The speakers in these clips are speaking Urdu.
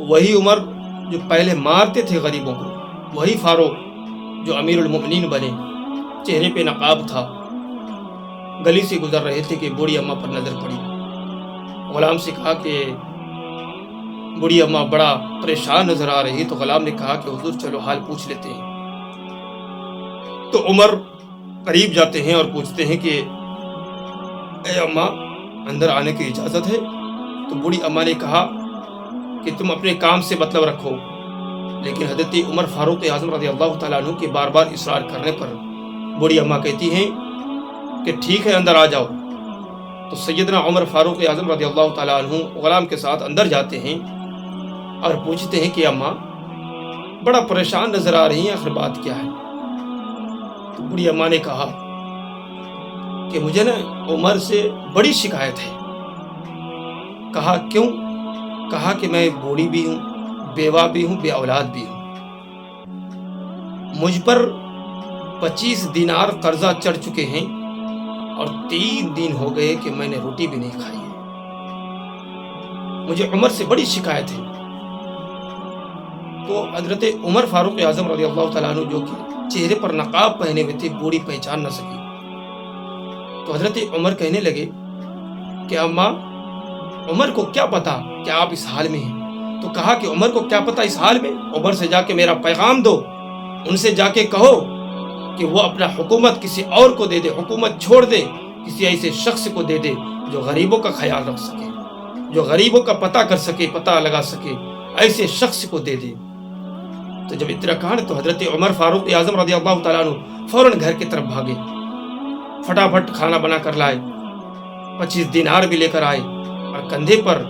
وہی عمر جو پہلے مارتے تھے غریبوں کو، وہی فاروق جو امیر المؤمنین بنے، چہرے پہ نقاب تھا، گلی سے گزر رہے تھے کہ بوڑھی اماں پر نظر پڑی۔ غلام سے کہا کہ بوڑھی اماں بڑا پریشان نظر آ رہی، تو غلام نے کہا کہ حضور چلو حال پوچھ لیتے ہیں۔ تو عمر قریب جاتے ہیں اور پوچھتے ہیں کہ اے اماں، اندر آنے کی اجازت ہے؟ تو بوڑھی اماں نے کہا کہ تم اپنے کام سے مطلب رکھو، لیکن حضرت عمر فاروق اعظم رضی اللہ تعالیٰ عنہ کے بار بار اصرار کرنے پر بوڑھی اماں کہتی ہیں کہ ٹھیک ہے اندر آ جاؤ۔ تو سیدنا عمر فاروق اعظم رضی اللہ تعالیٰ عنہ غلام کے ساتھ اندر جاتے ہیں اور پوچھتے ہیں کہ اماں بڑا پریشان نظر آ رہی ہیں، آخر بات کیا ہے؟ تو بوڑھی اماں نے کہا کہ مجھے نا عمر سے بڑی شکایت ہے۔ کہا کیوں؟ کہا کہ میں بوڑھی بھی ہوں، بیوہ بھی ہوں، بے اولاد بھی ہوں، مجھ پر 25 دینار قرضہ چڑھ چکے ہیں اور 3 دن ہو گئے کہ میں نے روٹی بھی نہیں کھائی ہے، مجھے عمر سے بڑی شکایت ہے۔ تو حضرت عمر فاروق اعظم رضی اللہ تعالیٰ عنہ جو کہ چہرے پر نقاب پہنے ہوئے تھے، بوڑھی پہچان نہ سکی۔ تو حضرت عمر کہنے لگے کہ اماں عمر کو کیا پتا کہ آپ اس حال میں ہیں؟ تو کہا کہ عمر کو کیا پتا اس حال میں؟ عمر سے جا کے میرا پیغام دو، ان سے جا کے کہو کہ وہ اپنا حکومت کسی اور کو دے دے، حکومت چھوڑ دے، کسی ایسے شخص کو دے دے جو غریبوں کا خیال رکھ سکے، جو غریبوں کا پتہ کر سکے، پتہ لگا سکے، ایسے شخص کو دے دے۔ تو جب اتنا کہا تو حضرت عمر فاروق اعظم رضی اللہ تعالیٰ عنہ فوراً گھر کی طرف بھاگے، فٹافٹ کھانا بنا کر لائے، 25 دینار بھی لے کر آئے اور کندھے پر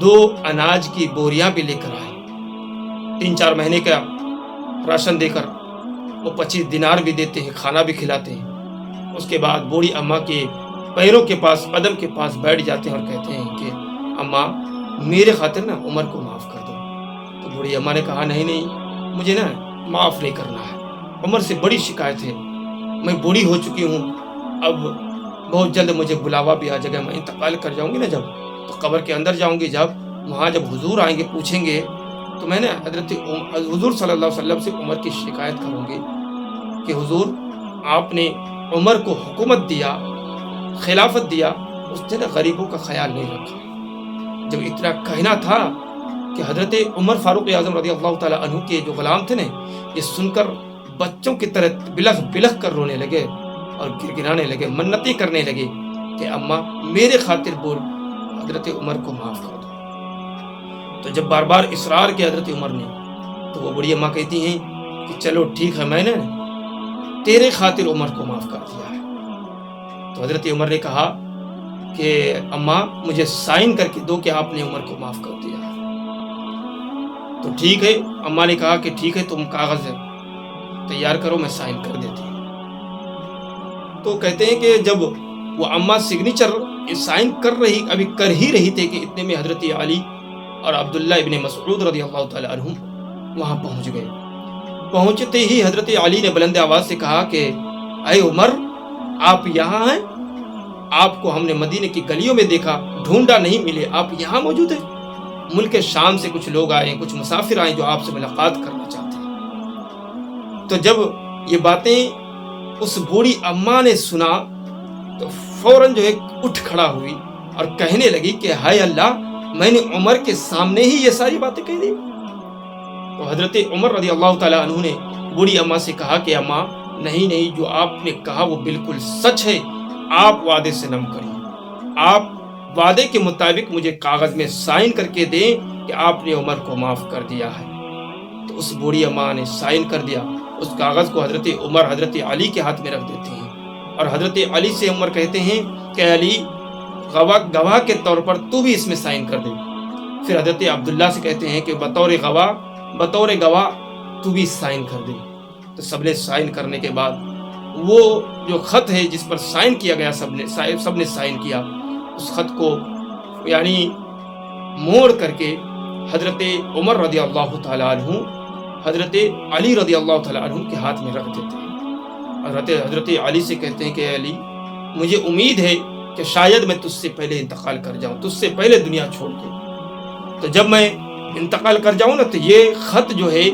2 اناج کی بوریاں بھی لے کر آئے، 3-4 مہینے کا راشن دے کر وہ 25 دینار بھی دیتے ہیں، کھانا بھی کھلاتے ہیں۔ اس کے بعد بوڑھی اماں کے پیروں کے پاس، قدم کے پاس بیٹھ جاتے ہیں اور کہتے ہیں کہ اماں میرے خاطر نا عمر کو معاف کر دو۔ تو بوڑھی اماں نے کہا نہیں، مجھے نا معاف نہیں کرنا ہے، عمر سے بڑی شکایت ہے، میں بوڑھی ہو چکی ہوں، اب بہت جلد مجھے بلاوا بھی آ جائے گا، میں انتقال کر جاؤں گی نا، جب تو قبر کے اندر جاؤں گی، جب وہاں جب حضور آئیں گے پوچھیں گے تو میں نے حضرت حضور صلی اللہ علیہ وسلم سے عمر کی شکایت کروں گی کہ حضور آپ نے عمر کو حکومت دیا، خلافت دیا، اس نے نا غریبوں کا خیال نہیں رکھا۔ جب اتنا کہنا تھا کہ حضرت عمر فاروق اعظم رضی اللہ تعالیٰ عنہ کے جو غلام تھے نا، یہ سن کر بچوں کی طرح بلخ بلخ کر رونے لگے اور گرگرانے لگے، منتیں کرنے لگے کہ اماں میرے خاطر بول حضرت عمر کو معاف کر دو۔ تو جب بار بار اصرار کیا حضرت عمر نے، تو وہ بڑی اماں کہتی ہیں کہ چلو ٹھیک ہے، میں نے تیرے خاطر عمر کو معاف کر دیا ہے۔ تو حضرت عمر نے کہا کہ اماں مجھے سائن کر کے دو کہ آپ نے عمر کو معاف کر دیا ہے۔ تو ٹھیک ہے، اماں نے کہا کہ ٹھیک ہے، تم کاغذ تیار کرو، میں سائن کر دیتی ہوں۔ تو کہتے ہیں کہ جب وہ اماں سگنیچر سائن کر ہی رہی تھے کہ اتنے میں حضرت علی اور عبداللہ ابن مسعود رضی اللہ تعالیٰ عنہ وہاں پہنچ گئے۔ پہنچتے ہی حضرت علی نے بلند آواز سے کہا کہ اے عمر، آپ یہاں ہیں؟ آپ کو ہم نے مدینے کی گلیوں میں دیکھا، ڈھونڈا نہیں ملے، آپ یہاں موجود ہیں؟ ملک شام سے کچھ لوگ آئے، کچھ مسافر آئے جو آپ سے ملاقات کرنا چاہتے ہیں۔ تو جب یہ باتیں اس بوڑھی اماں نے سنا تو فوراً جو ہے اٹھ کھڑا ہوئی اور کہنے لگی کہ ہائے اللہ، میں نے عمر کے سامنے ہی یہ ساری باتیں کہہ دی۔ تو حضرت عمر رضی اللہ تعالیٰ عنہ نے بوڑھی اماں سے کہا کہ اماں نہیں، جو آپ نے کہا وہ بالکل سچ ہے، آپ وعدے سے نم کریے، آپ وعدے کے مطابق مجھے کاغذ میں سائن کر کے دیں کہ آپ نے عمر کو معاف کر دیا ہے۔ تو اس بوڑھی اماں نے سائن کر دیا، اس کاغذ کو حضرت عمر حضرت علی کے ہاتھ میں رکھ دیتے ہیں اور حضرت علی سے عمر کہتے ہیں کہ علی گواہ کے طور پر تو بھی اس میں سائن کر دے۔ پھر حضرت عبداللہ سے کہتے ہیں کہ بطور گواہ تو بھی سائن کر دے۔ تو سب نے سائن کرنے کے بعد وہ جو خط ہے جس پر سائن کیا گیا، سب نے سائن کیا، اس خط کو یعنی موڑ کر کے حضرت عمر رضی اللہ تعالیٰ عنہ حضرت علی رضی اللہ تعالیٰ عنہ کے ہاتھ میں رکھ دیتے ہیں اور حضرت علی سے کہتے ہیں کہ علی، مجھے امید ہے کہ شاید میں تجھ سے پہلے انتقال کر جاؤں، تجھ سے پہلے دنیا چھوڑ کے۔ تو جب میں انتقال کر جاؤں نا تو یہ خط جو ہے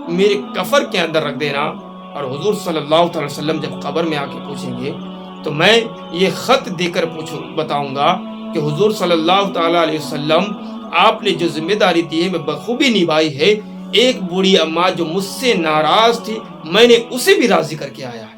میرے کفر کے اندر رکھ دینا، اور حضور صلی اللہ تعالی وسلم جب قبر میں آ کے پوچھیں گے تو میں یہ خط دے کر بتاؤں گا کہ حضور صلی اللہ تعالی علیہ وسلم آپ نے جو ذمہ داری دی ہے میں بخوبی نبھائی ہے، ایک بوڑھی اماں جو مجھ سے ناراض تھی میں نے اسے بھی راضی کر کے آیا ہے۔